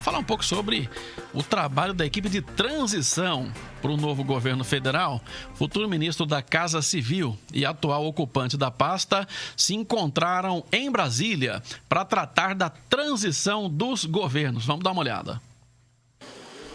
Falar um pouco sobre o trabalho da equipe de transição para o novo governo federal. O futuro ministro da Casa Civil e atual ocupante da pasta se encontraram em Brasília para tratar da transição dos governos. Vamos dar uma olhada.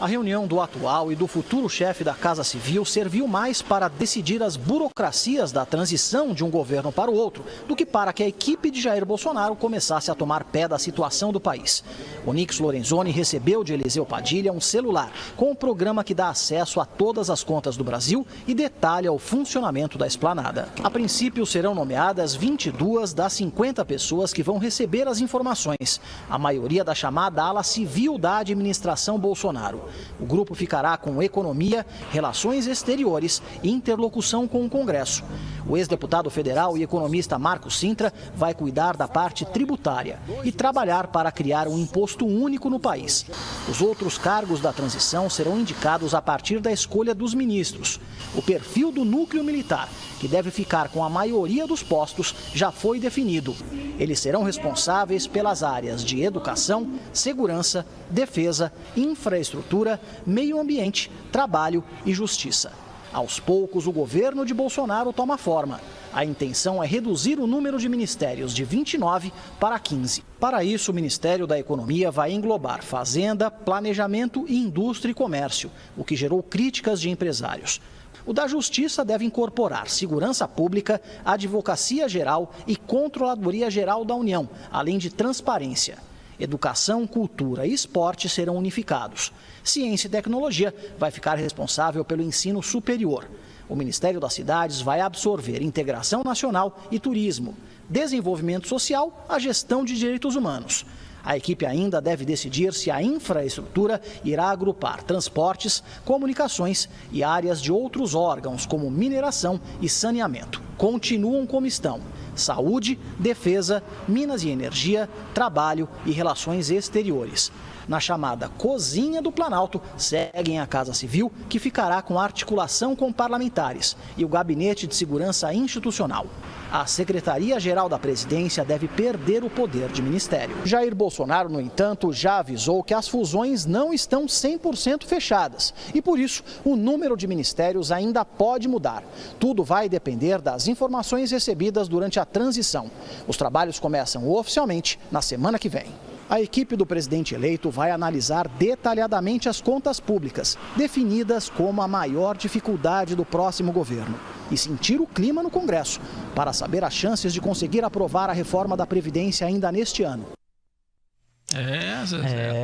A reunião do atual e do futuro chefe da Casa Civil serviu mais para decidir as burocracias da transição de um governo para o outro do que para que a equipe de Jair Bolsonaro começasse a tomar pé da situação do país. Onyx Lorenzoni recebeu de Eliseu Padilha um celular com um programa que dá acesso a todas as contas do Brasil e detalha o funcionamento da esplanada. A princípio serão nomeadas 22 das 50 pessoas que vão receber as informações, a maioria da chamada ala civil da administração Bolsonaro. O grupo ficará com economia, relações exteriores e interlocução com o Congresso. O ex-deputado federal e economista Marcos Cintra vai cuidar da parte tributária e trabalhar para criar um imposto único no país. Os outros cargos da transição serão indicados a partir da escolha dos ministros. O perfil do núcleo militar, que deve ficar com a maioria dos postos, já foi definido. Eles serão responsáveis pelas áreas de educação, segurança, defesa, infraestrutura, meio ambiente, trabalho e justiça. Aos poucos, o governo de Bolsonaro toma forma. A intenção é reduzir o número de ministérios de 29 para 15. Para isso, o Ministério da Economia vai englobar Fazenda, Planejamento e Indústria e Comércio, o que gerou críticas de empresários. O da Justiça deve incorporar Segurança Pública, Advocacia Geral e Controladoria Geral da União, além de Transparência. Educação, Cultura e Esporte serão unificados. Ciência e Tecnologia vai ficar responsável pelo ensino superior. O Ministério das Cidades vai absorver Integração Nacional e Turismo, Desenvolvimento Social, a Gestão de Direitos Humanos. A equipe ainda deve decidir se a infraestrutura irá agrupar transportes, comunicações e áreas de outros órgãos, como mineração e saneamento. Continuam como estão: saúde, defesa, minas e energia, trabalho e relações exteriores. Na chamada Cozinha do Planalto, seguem a Casa Civil, que ficará com articulação com parlamentares, e o Gabinete de Segurança Institucional. A Secretaria-Geral da Presidência deve perder o poder de ministério. Jair Bolsonaro, no entanto, já avisou que as fusões não estão 100% fechadas e, por isso, o número de ministérios ainda pode mudar. Tudo vai depender das informações recebidas durante a transição. Os trabalhos começam oficialmente na semana que vem. A equipe do presidente eleito vai analisar detalhadamente as contas públicas, definidas como a maior dificuldade do próximo governo, e sentir o clima no Congresso, para saber as chances de conseguir aprovar a reforma da Previdência ainda neste ano.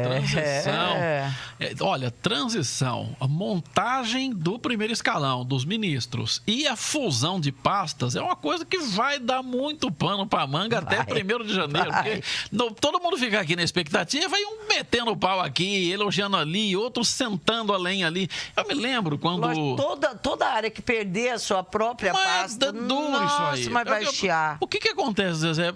Transição. Olha, transição, a montagem do primeiro escalão, dos ministros e a fusão de pastas é uma coisa que vai dar muito pano para manga até 1º de janeiro. Porque todo mundo fica aqui na expectativa e um metendo o pau aqui, elogiando ali, outro sentando a lenha ali. Eu me lembro quando... Toda área que perder a sua própria pasta, isso aí. Mas vai chiar. O que acontece, Zezé?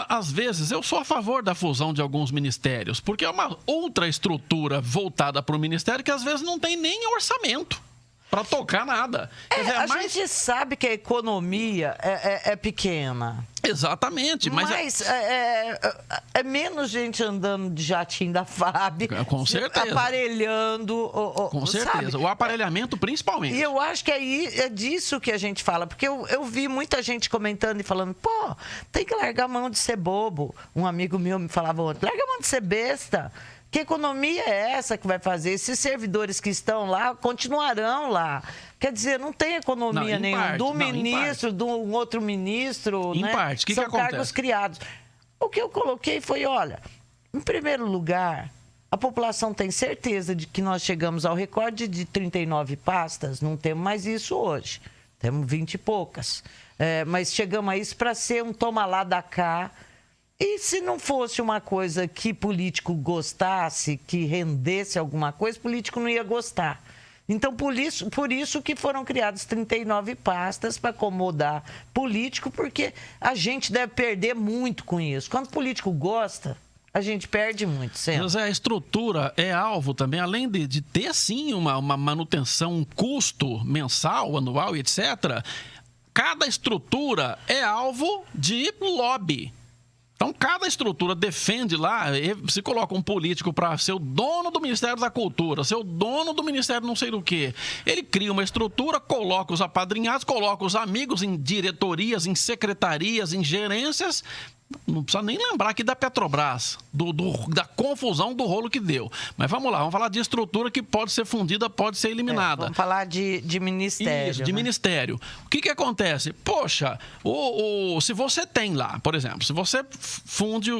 Às vezes eu sou a favor da fusão de alguns ministérios, porque é uma outra estrutura voltada para o ministério que às vezes não tem nem orçamento para tocar nada. A gente sabe que a economia é pequena. Exatamente. Mas é menos gente andando de jatinho da FAB. Com certeza. Aparelhando. Com certeza. Sabe? O aparelhamento principalmente. E eu acho que aí é disso que a gente fala. Porque eu vi muita gente comentando e falando, tem que largar a mão de ser bobo. Um amigo meu me falava ontem, larga a mão de ser besta. Que economia é essa que vai fazer? Esses servidores que estão lá continuarão lá. Quer dizer, não tem economia nenhuma do ministro, de um outro ministro. Em parte, o que são acontece? Cargos criados. O que eu coloquei foi, olha, em primeiro lugar, a população tem certeza de que nós chegamos ao recorde de 39 pastas, não temos mais isso hoje, temos 20 e poucas. Mas chegamos a isso para ser um toma lá da cá. E se não fosse uma coisa que político gostasse, que rendesse alguma coisa, político não ia gostar. Então, por isso que foram criadas 39 pastas para acomodar político, porque a gente deve perder muito com isso. Quando o político gosta, a gente perde muito sempre. José, a estrutura é alvo também, além de ter, sim, uma manutenção, um custo mensal, anual e etc., cada estrutura é alvo de lobby. Então, cada estrutura defende lá, se coloca um político para ser o dono do Ministério da Cultura, ser o dono do Ministério não sei do quê. Ele cria uma estrutura, coloca os apadrinhados, coloca os amigos em diretorias, em secretarias, em gerências. Não precisa nem lembrar aqui da Petrobras, da confusão do rolo que deu. Mas vamos lá, vamos falar de estrutura que pode ser fundida, pode ser eliminada. Vamos falar de ministério. Isso, de ministério. O que acontece? Poxa, se você tem lá, por exemplo, se você funde...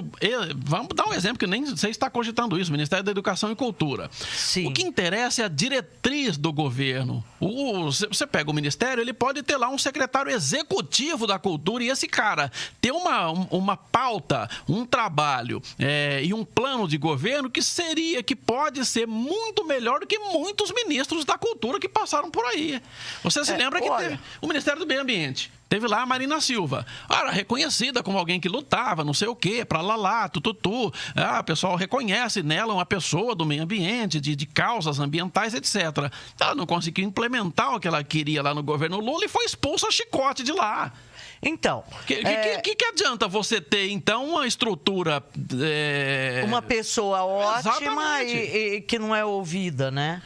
Vamos dar um exemplo que nem você está cogitando isso, Ministério da Educação e Cultura. Sim. O que interessa é a diretriz do governo. Você pega o ministério, ele pode ter lá um secretário executivo da cultura e esse cara ter uma pauta, um trabalho e um plano de governo que pode ser muito melhor do que muitos ministros da cultura que passaram por aí. Você se lembra que teve o Ministério do Meio Ambiente. Teve lá a Marina Silva. Era reconhecida como alguém que lutava, não sei o quê, pra lá, tututu. O pessoal reconhece nela uma pessoa do meio ambiente, de causas ambientais, etc. Ela não conseguiu implementar o que ela queria lá no governo Lula e foi expulsa a chicote de lá. Então... Que adianta você ter, então, uma estrutura... Uma pessoa ótima e que não é ouvida, né?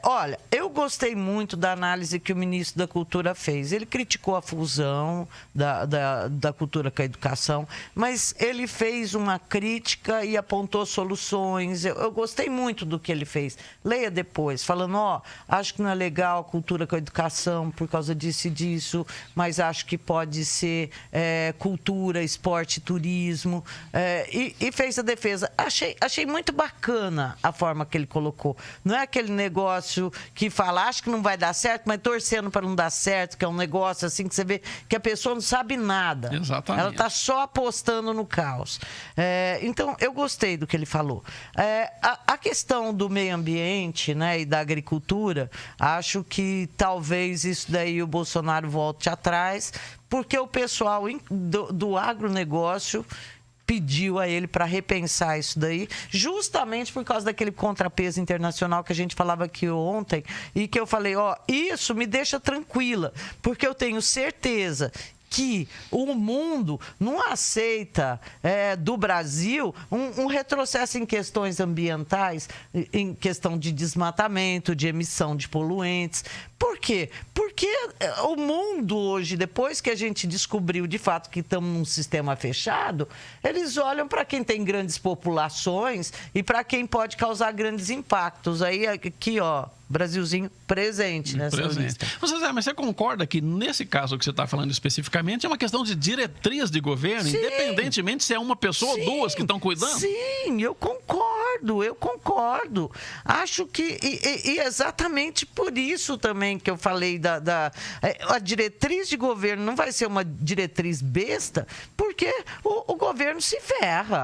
Olha, eu gostei muito da análise que o ministro da Cultura fez. Ele criticou a fusão da cultura com a educação, mas ele fez uma crítica e apontou soluções. Eu gostei muito do que ele fez. Leia depois, falando, acho que não é legal a cultura com a educação por causa disso e disso, mas acho que pode ser cultura, esporte, turismo, e fez a defesa. Achei muito bacana a forma que ele colocou. Não é aquele negócio que fala, acho que não vai dar certo, mas torcendo para não dar certo, que é um negócio assim que você vê que a pessoa não sabe nada. Exatamente. Ela está só apostando no caos. Então, eu gostei do que ele falou. A questão do meio ambiente, né, e da agricultura, acho que talvez isso daí o Bolsonaro volte atrás, porque o pessoal do agronegócio pediu a ele para repensar isso daí, justamente por causa daquele contrapeso internacional que a gente falava aqui ontem, e que eu falei, isso me deixa tranquila, porque eu tenho certeza que o mundo não aceita do Brasil um retrocesso em questões ambientais, em questão de desmatamento, de emissão de poluentes. Por quê? Porque o mundo hoje, depois que a gente descobriu de fato que estamos num sistema fechado, eles olham para quem tem grandes populações e para quem pode causar grandes impactos. Aí aqui, Brasilzinho presente nessa lista. Mas você concorda que nesse caso que você está falando especificamente é uma questão de diretriz de governo, sim, independentemente se é uma pessoa ou duas que estão cuidando? Sim, eu concordo. Acho que e exatamente por isso também que eu falei a diretriz de governo não vai ser uma diretriz besta, porque o governo se ferra.